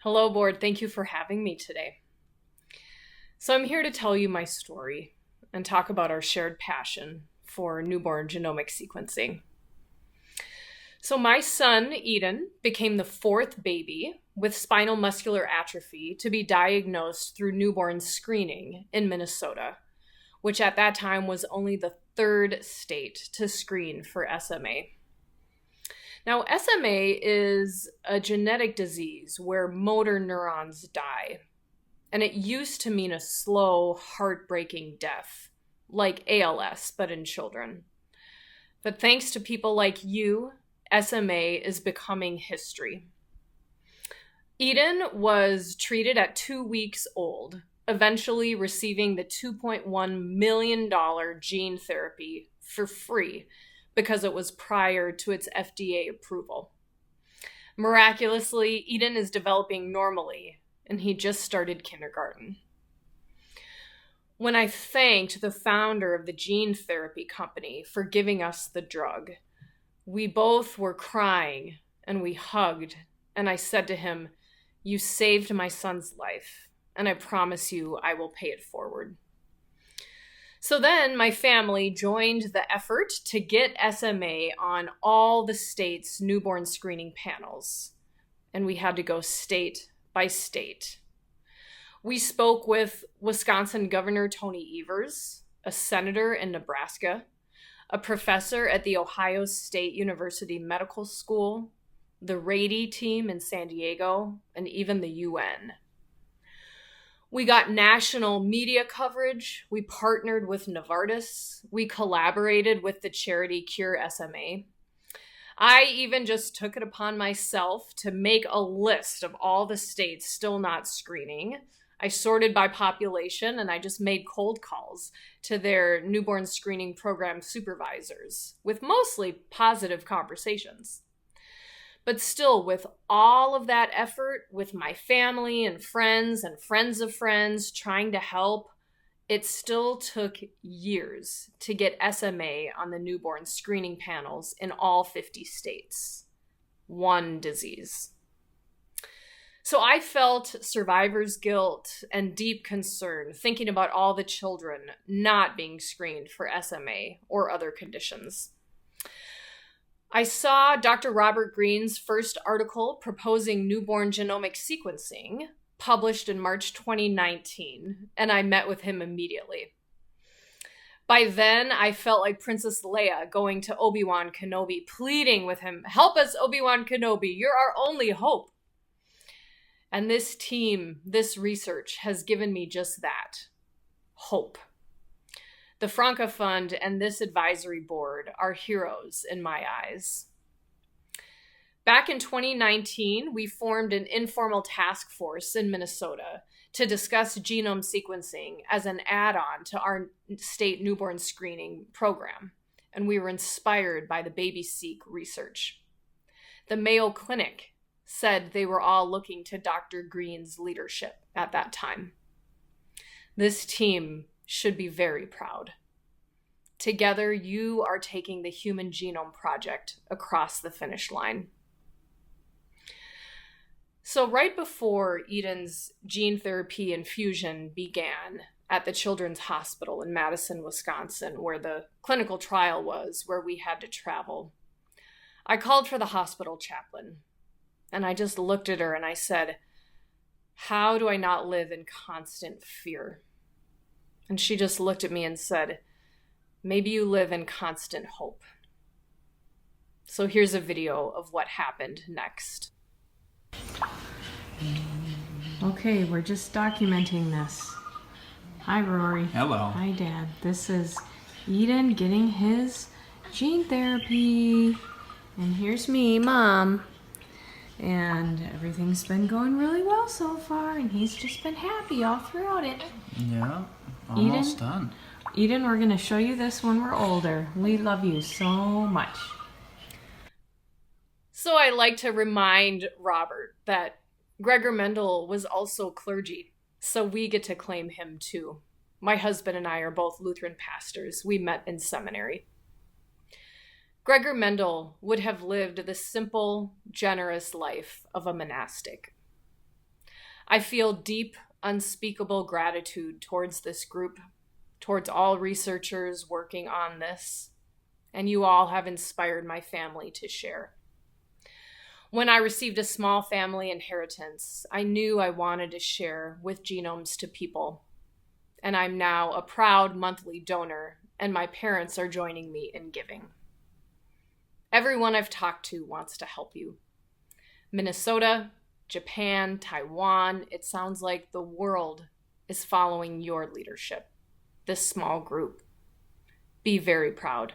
Hello, board. Thank you for having me today. So, I'm here to tell you my story and talk about our shared passion for newborn genomic sequencing. So, my son, Eden, became the fourth baby with spinal muscular atrophy to be diagnosed through newborn screening in Minnesota, which at that time was only the third state to screen for SMA. Now, SMA is a genetic disease where motor neurons die, and it used to mean a slow, heartbreaking death, like ALS, but in children. But thanks to people like you, SMA is becoming history. Eden was treated at 2 weeks old, eventually receiving the $2.1 million gene therapy for free because it was prior to its FDA approval. Miraculously, Eden is developing normally, and he just started kindergarten. When I thanked the founder of the gene therapy company for giving us the drug, we both were crying and we hugged, and I said to him, "You saved my son's life, and I promise you I will pay it forward." So then my family joined the effort to get SMA on all the state's newborn screening panels, and we had to go state by state. We spoke with Wisconsin Governor Tony Evers, a senator in Nebraska, a professor at The Ohio State University Medical School, the Rady team in San Diego, and even the UN. We got national media coverage. We partnered with Novartis. We collaborated with the charity Cure SMA. I even just took it upon myself to make a list of all the states still not screening. I sorted by population, and I just made cold calls to their newborn screening program supervisors with mostly positive conversations. But still, with all of that effort, with my family and friends of friends trying to help, it still took years to get SMA on the newborn screening panels in all 50 states. One disease. So I felt survivor's guilt and deep concern thinking about all the children not being screened for SMA or other conditions. I saw Dr. Robert Green's first article proposing newborn genomic sequencing, published in March 2019, and I met with him immediately. By then, I felt like Princess Leia going to Obi-Wan Kenobi, pleading with him, "Help us, Obi-Wan Kenobi, you're our only hope." And this team, this research has given me just that, hope. The Franca Fund and this advisory board are heroes in my eyes. Back in 2019, we formed an informal task force in Minnesota to discuss genome sequencing as an add-on to our state newborn screening program, and we were inspired by the BabySeq research. The Mayo Clinic said they were all looking to Dr. Green's leadership at that time. This team should be very proud. Together, you are taking the Human Genome Project across the finish line. So right before Eden's gene therapy infusion began at the Children's Hospital in Madison, Wisconsin, where the clinical trial was, where we had to travel, I called for the hospital chaplain, and I just looked at her and I said, "How do I not live in constant fear?" And she just looked at me and said, "Maybe you live in constant hope." So here's a video of what happened next. Okay, we're just documenting this. Hi, Rory. Hello. Hi, Dad. This is Eden getting his gene therapy. And here's me, Mom. And everything's been going really well so far, and he's just been happy all throughout it. Yeah, almost done. Eden, we're going to show you this when we're older. We love you so much. So I like to remind Robert that Gregor Mendel was also clergy, so we get to claim him too. My husband and I are both Lutheran pastors. We met in seminary. Gregor Mendel would have lived the simple, generous life of a monastic. I feel deep, unspeakable gratitude towards this group, towards all researchers working on this, and you all have inspired my family to share. When I received a small family inheritance, I knew I wanted to share with Genomes to people, and I'm now a proud monthly donor, and my parents are joining me in giving. Everyone I've talked to wants to help you. Minnesota, Japan, Taiwan, it sounds like the world is following your leadership, this small group. Be very proud.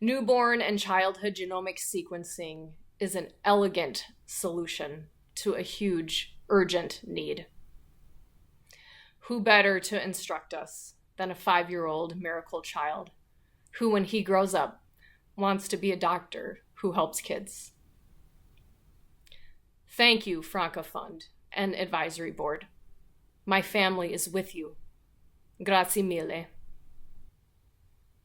Newborn and childhood genomic sequencing is an elegant solution to a huge, urgent need. Who better to instruct us than a 5-year-old miracle child who, when he grows up, wants to be a doctor who helps kids? Thank you, Franca Fund and Advisory Board. My family is with you. Grazie mille.